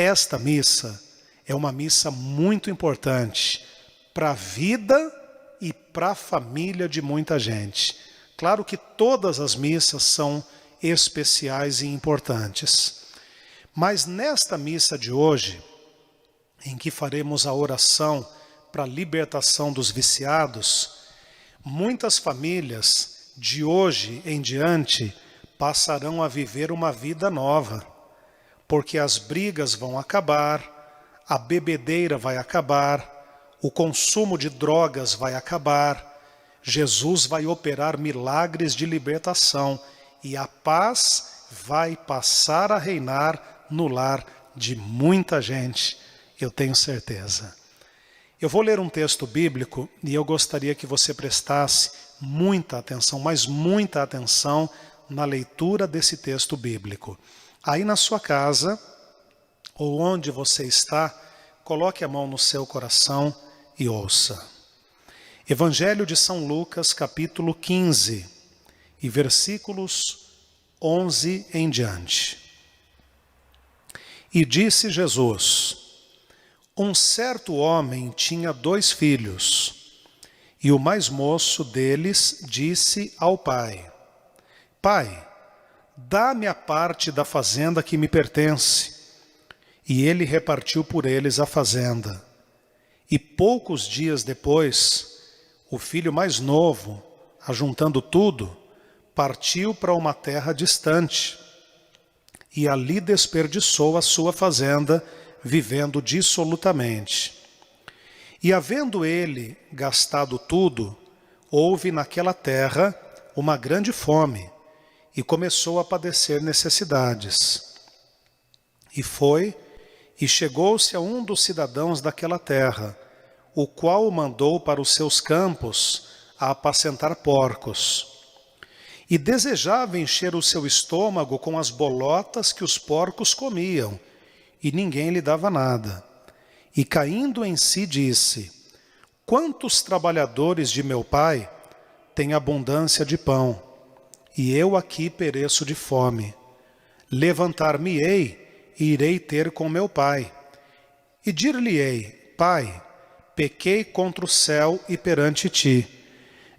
Esta missa é uma missa muito importante para a vida e para a família de muita gente. Claro que todas as missas são especiais e importantes. Mas nesta missa de hoje, em que faremos a oração para a libertação dos viciados, muitas famílias de hoje em diante passarão a viver uma vida nova, porque as brigas vão acabar, a bebedeira vai acabar, o consumo de drogas vai acabar, Jesus vai operar milagres de libertação e a paz vai passar a reinar no lar de muita gente, eu tenho certeza. Eu vou ler um texto bíblico e eu gostaria que você prestasse muita atenção, mas muita atenção na leitura desse texto bíblico. Aí na sua casa, ou onde você está, coloque a mão no seu coração e ouça. Evangelho de São Lucas, capítulo 15, e versículos 11 em diante. E disse Jesus: um certo homem tinha 2 filhos, e o mais moço deles disse ao pai: Pai, dá-me a parte da fazenda que me pertence. E ele repartiu por eles a fazenda. E poucos dias depois, o filho mais novo, ajuntando tudo, partiu para uma terra distante, e ali desperdiçou a sua fazenda, vivendo dissolutamente. E havendo ele gastado tudo, houve naquela terra uma grande fome, e começou a padecer necessidades. E foi, e chegou-se a um dos cidadãos daquela terra, o qual o mandou para os seus campos a apacentar porcos. E desejava encher o seu estômago com as bolotas que os porcos comiam, e ninguém lhe dava nada. E caindo em si disse: quantos trabalhadores de meu pai têm abundância de pão, e eu aqui pereço de fome. Levantar-me-ei e irei ter com meu pai. E dir-lhe-ei: Pai, pequei contra o céu e perante ti.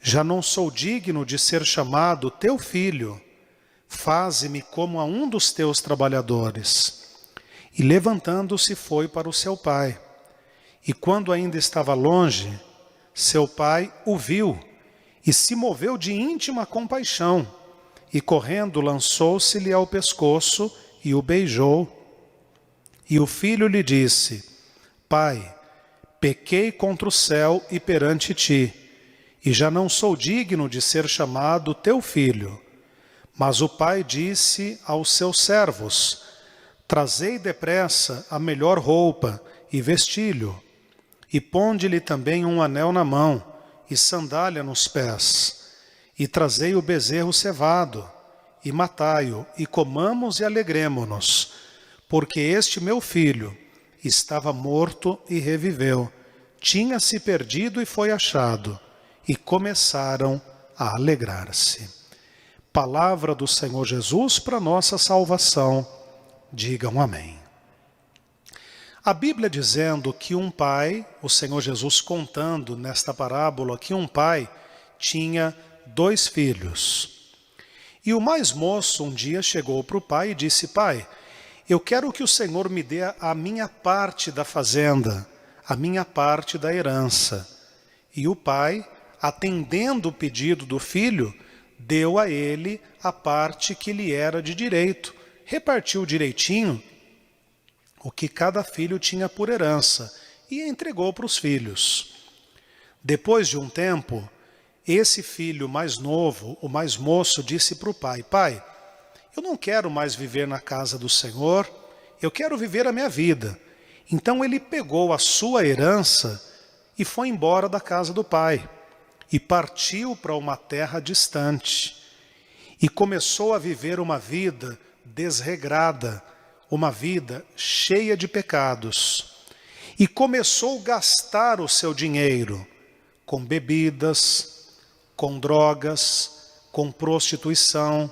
Já não sou digno de ser chamado teu filho. Faze-me como a um dos teus trabalhadores. E levantando-se foi para o seu pai. E quando ainda estava longe, seu pai o viu e se moveu de íntima compaixão. E correndo lançou-se-lhe ao pescoço e o beijou. E o filho lhe disse: Pai, pequei contra o céu e perante ti, e já não sou digno de ser chamado teu filho. Mas o pai disse aos seus servos: trazei depressa a melhor roupa e vestilho, e ponde-lhe também um anel na mão e sandália nos pés, e trazei o bezerro cevado, e matai-o, e comamos e alegremo-nos, porque este meu filho estava morto e reviveu, tinha-se perdido e foi achado, e começaram a alegrar-se. Palavra do Senhor Jesus para nossa salvação. Digam amém. A Bíblia dizendo que um pai, o Senhor Jesus contando nesta parábola que um pai tinha 2 filhos. E o mais moço um dia chegou para o pai e disse: Pai, eu quero que o Senhor me dê a minha parte da fazenda, a minha parte da herança. E o pai, atendendo o pedido do filho, deu a ele a parte que lhe era de direito. Repartiu direitinho o que cada filho tinha por herança e entregou para os filhos. Depois de um tempo, esse filho mais novo, o mais moço, disse para o pai: Pai, eu não quero mais viver na casa do Senhor, eu quero viver a minha vida. Então ele pegou a sua herança e foi embora da casa do pai e partiu para uma terra distante e começou a viver uma vida desregrada, uma vida cheia de pecados, e começou a gastar o seu dinheiro com bebidas, com drogas, com prostituição,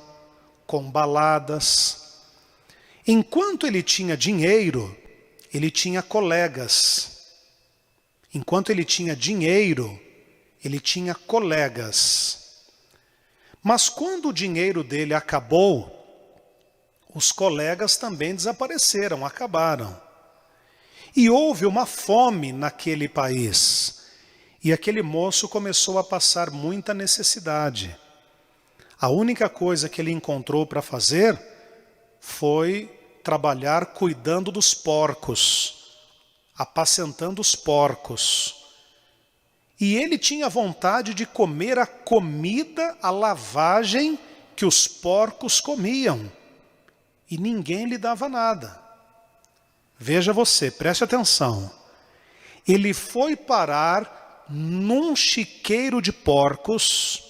com baladas. Enquanto ele tinha dinheiro, ele tinha colegas. Enquanto ele tinha dinheiro, ele tinha colegas. Mas quando o dinheiro dele acabou, os colegas também desapareceram, acabaram. E houve uma fome naquele país. E aquele moço começou a passar muita necessidade. A única coisa que ele encontrou para fazer foi trabalhar cuidando dos porcos, apacentando os porcos. E ele tinha vontade de comer a comida, a lavagem que os porcos comiam. E ninguém lhe dava nada. Veja você, preste atenção. Ele foi parar num chiqueiro de porcos.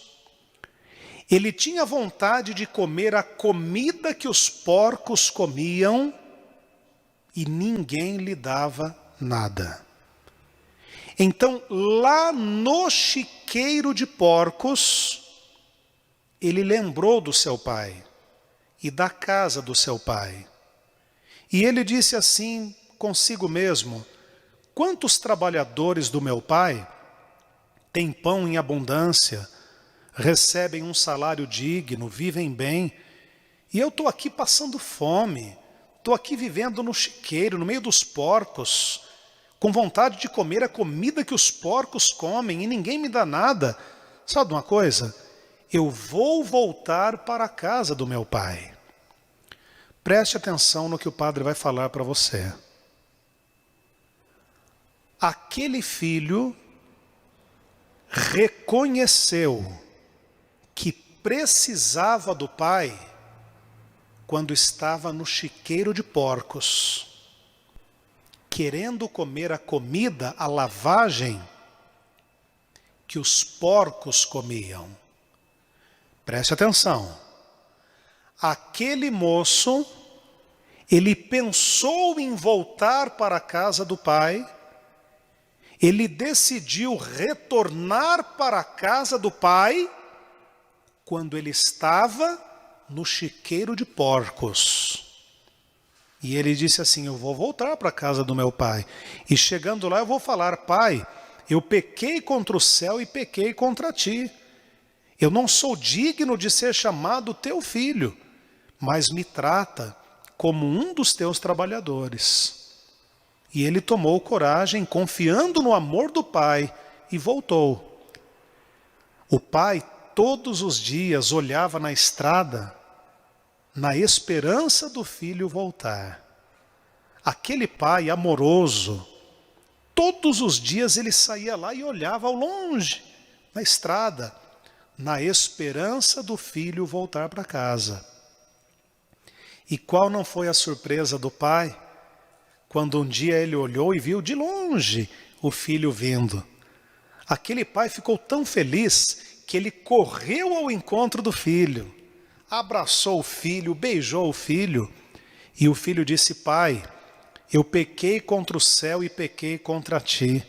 Ele tinha vontade de comer a comida que os porcos comiam e ninguém lhe dava nada. Então, lá no chiqueiro de porcos, ele lembrou do seu pai e da casa do seu pai. E ele disse assim consigo mesmo: quantos trabalhadores do meu pai têm pão em abundância, recebem um salário digno, vivem bem, e eu estou aqui passando fome, estou aqui vivendo no chiqueiro, no meio dos porcos, com vontade de comer a comida que os porcos comem e ninguém me dá nada. Sabe uma coisa? Eu vou voltar para a casa do meu pai. Preste atenção no que o padre vai falar para você. Aquele filho reconheceu que precisava do pai quando estava no chiqueiro de porcos, querendo comer a comida, a lavagem que os porcos comiam. Preste atenção. Aquele moço, ele pensou em voltar para a casa do pai, ele decidiu retornar para a casa do pai quando ele estava no chiqueiro de porcos. E ele disse assim: eu vou voltar para a casa do meu pai. E chegando lá eu vou falar: pai, eu pequei contra o céu e pequei contra ti. Eu não sou digno de ser chamado teu filho, mas me trata como um dos teus trabalhadores. E ele tomou coragem, confiando no amor do pai, e voltou. O pai todos os dias olhava na estrada, na esperança do filho voltar. Aquele pai amoroso, todos os dias ele saía lá e olhava ao longe, na estrada, na esperança do filho voltar para casa. E qual não foi a surpresa do pai, quando um dia ele olhou e viu de longe o filho vindo? Aquele pai ficou tão feliz que ele correu ao encontro do filho, abraçou o filho, beijou o filho, e o filho disse: pai, eu pequei contra o céu e pequei contra ti.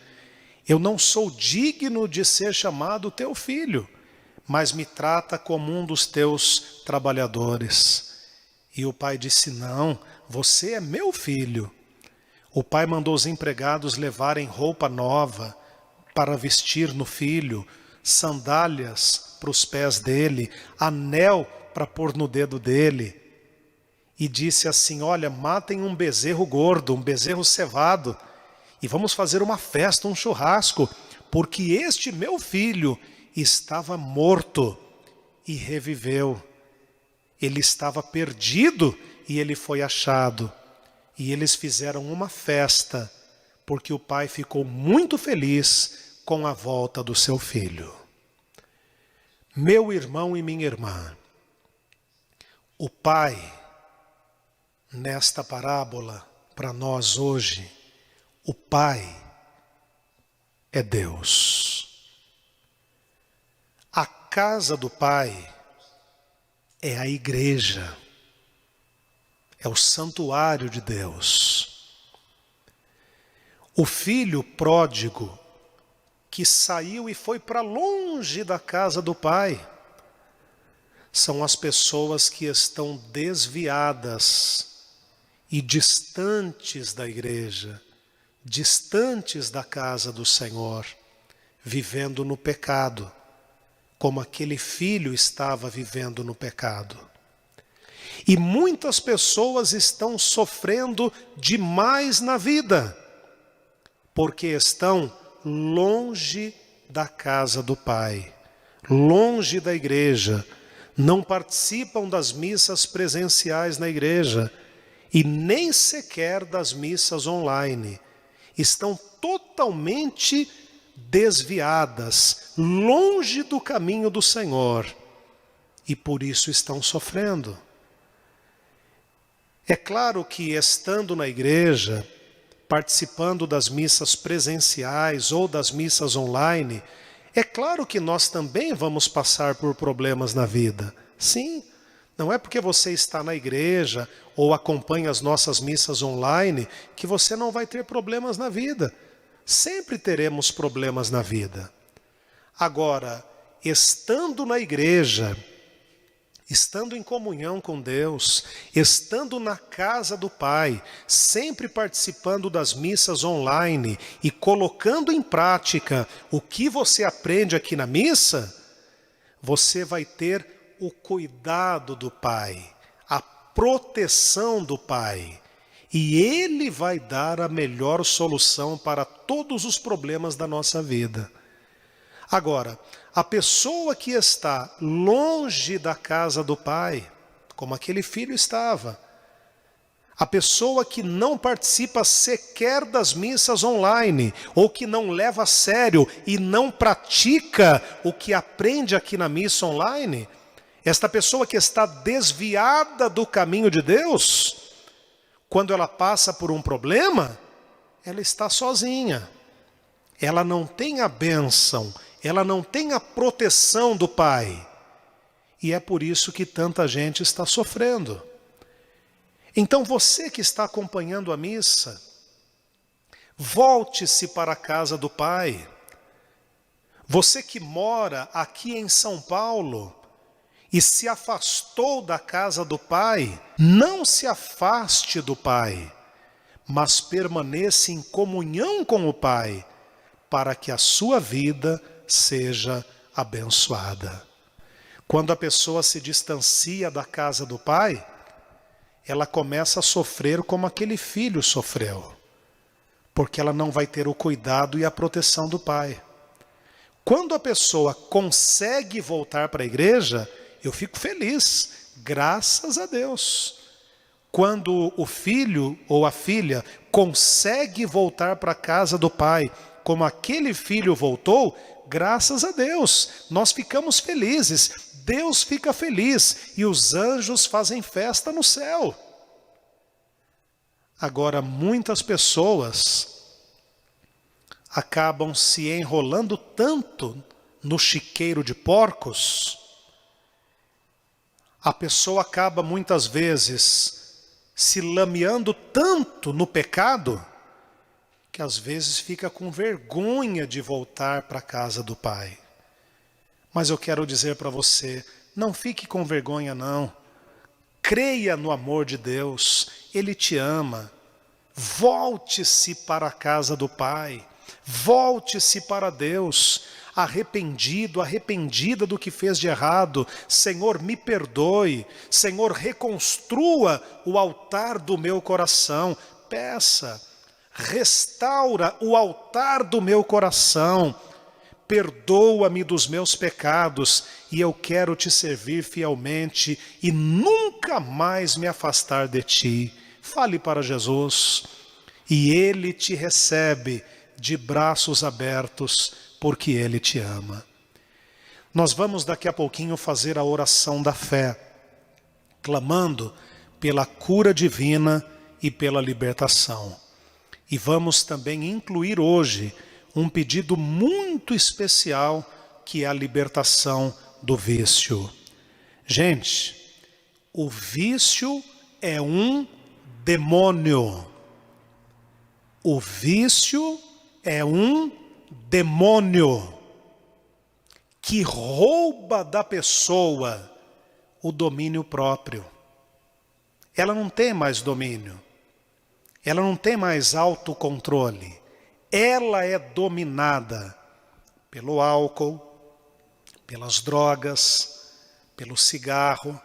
Eu não sou digno de ser chamado teu filho, mas me trata como um dos teus trabalhadores. E o pai disse: não, você é meu filho. O pai mandou os empregados levarem roupa nova para vestir no filho, sandálias para os pés dele, anel para pôr no dedo dele. E disse assim: olha, matem um bezerro gordo, um bezerro cevado, e vamos fazer uma festa, um churrasco, porque este meu filho estava morto e reviveu. Ele estava perdido e ele foi achado. E eles fizeram uma festa, porque o pai ficou muito feliz com a volta do seu filho. Meu irmão e minha irmã, o pai, nesta parábola, para nós hoje, o pai é Deus. A casa do pai é a igreja, é o santuário de Deus. O filho pródigo que saiu e foi para longe da casa do pai são as pessoas que estão desviadas e distantes da igreja, distantes da casa do Senhor, vivendo no pecado, como aquele filho estava vivendo no pecado. E muitas pessoas estão sofrendo demais na vida, porque estão longe da casa do Pai, longe da igreja, não participam das missas presenciais na igreja e nem sequer das missas online. Estão totalmente desviadas, longe do caminho do Senhor, e por isso estão sofrendo. É claro que estando na igreja, participando das missas presenciais ou das missas online, é claro que nós também vamos passar por problemas na vida. Sim, não é porque você está na igreja ou acompanha as nossas missas online que você não vai ter problemas na vida. Sempre teremos problemas na vida. Agora, estando na igreja, estando em comunhão com Deus, estando na casa do Pai, sempre participando das missas online e colocando em prática o que você aprende aqui na missa, você vai ter o cuidado do Pai, a proteção do Pai. E Ele vai dar a melhor solução para todos os problemas da nossa vida. Agora, a pessoa que está longe da casa do Pai, como aquele filho estava, a pessoa que não participa sequer das missas online, ou que não leva a sério e não pratica o que aprende aqui na missa online, esta pessoa que está desviada do caminho de Deus, quando ela passa por um problema, ela está sozinha. Ela não tem a bênção, ela não tem a proteção do Pai. E é por isso que tanta gente está sofrendo. Então você que está acompanhando a missa, volte-se para a casa do Pai. Você que mora aqui em São Paulo e se afastou da casa do Pai, não se afaste do Pai, mas permaneça em comunhão com o Pai, para que a sua vida seja abençoada. Quando a pessoa se distancia da casa do Pai, ela começa a sofrer como aquele filho sofreu, porque ela não vai ter o cuidado e a proteção do Pai. Quando a pessoa consegue voltar para a igreja, eu fico feliz, graças a Deus. Quando o filho ou a filha consegue voltar para a casa do Pai, como aquele filho voltou, graças a Deus, nós ficamos felizes, Deus fica feliz e os anjos fazem festa no céu. Agora, muitas pessoas acabam se enrolando tanto no chiqueiro de porcos, a pessoa acaba muitas vezes se lameando tanto no pecado, que às vezes fica com vergonha de voltar para a casa do Pai. Mas eu quero dizer para você, não fique com vergonha não. Creia no amor de Deus, Ele te ama. Volte-se para a casa do Pai, volte-se para Deus, arrependido, arrependida do que fez de errado. Senhor, me perdoe. Senhor, reconstrua o altar do meu coração. Peça. Restaura o altar do meu coração, perdoa-me dos meus pecados e eu quero te servir fielmente e nunca mais me afastar de ti. Fale para Jesus e Ele te recebe de braços abertos porque Ele te ama. Nós vamos daqui a pouquinho fazer a oração da fé, clamando pela cura divina e pela libertação. E vamos também incluir hoje um pedido muito especial, que é a libertação do vício. Gente, o vício é um demônio. O vício é um demônio que rouba da pessoa o domínio próprio. Ela não tem mais domínio. Ela não tem mais autocontrole. Ela é dominada pelo álcool, pelas drogas, pelo cigarro,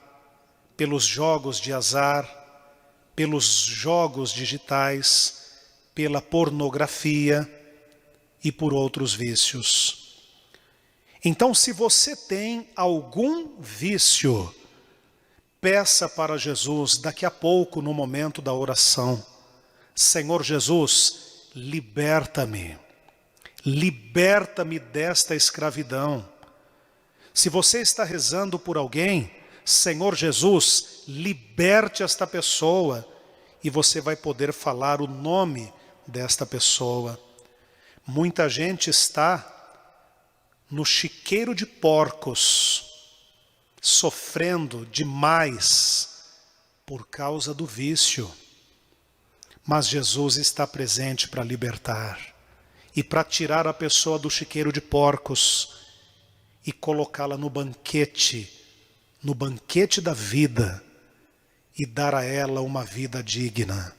pelos jogos de azar, pelos jogos digitais, pela pornografia e por outros vícios. Então, se você tem algum vício, peça para Jesus daqui a pouco no momento da oração: Senhor Jesus, liberta-me. Liberta-me desta escravidão. Se você está rezando por alguém, Senhor Jesus, liberte esta pessoa, e você vai poder falar o nome desta pessoa. Muita gente está no chiqueiro de porcos, sofrendo demais por causa do vício. Mas Jesus está presente para libertar e para tirar a pessoa do chiqueiro de porcos e colocá-la no banquete da vida, e dar a ela uma vida digna.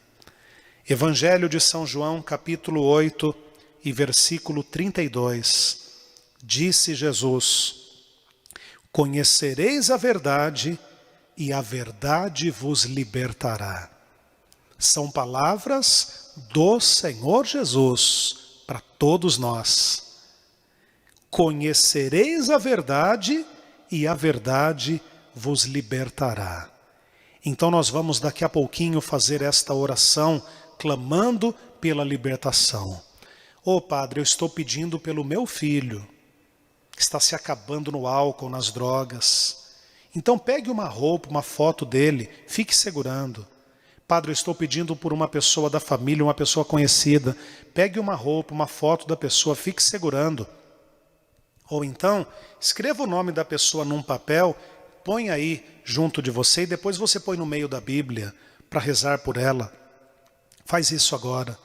Evangelho de São João, capítulo 8 e versículo 32. Disse Jesus: conhecereis a verdade, e a verdade vos libertará. São palavras do Senhor Jesus para todos nós. Conhecereis a verdade, e a verdade vos libertará. Então nós vamos daqui a pouquinho fazer esta oração, clamando pela libertação. Ô Padre, eu estou pedindo pelo meu filho, que está se acabando no álcool, nas drogas. Então pegue uma roupa, uma foto dele, fique segurando. Padre, eu estou pedindo por uma pessoa da família, uma pessoa conhecida. Pegue uma roupa, uma foto da pessoa, fique segurando. Ou então, escreva o nome da pessoa num papel, põe aí junto de você e depois você põe no meio da Bíblia para rezar por ela. Faz isso agora.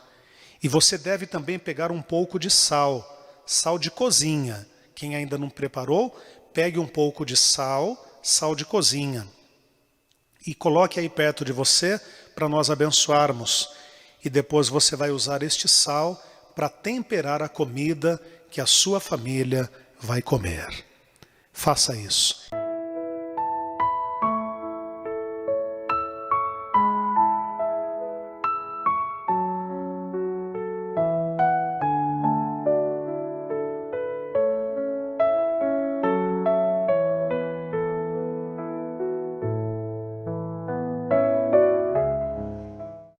E você deve também pegar um pouco de sal, sal de cozinha. Quem ainda não preparou, pegue um pouco de sal de cozinha. E coloque aí perto de você para nós abençoarmos. E depois você vai usar este sal para temperar a comida que a sua família vai comer. Faça isso.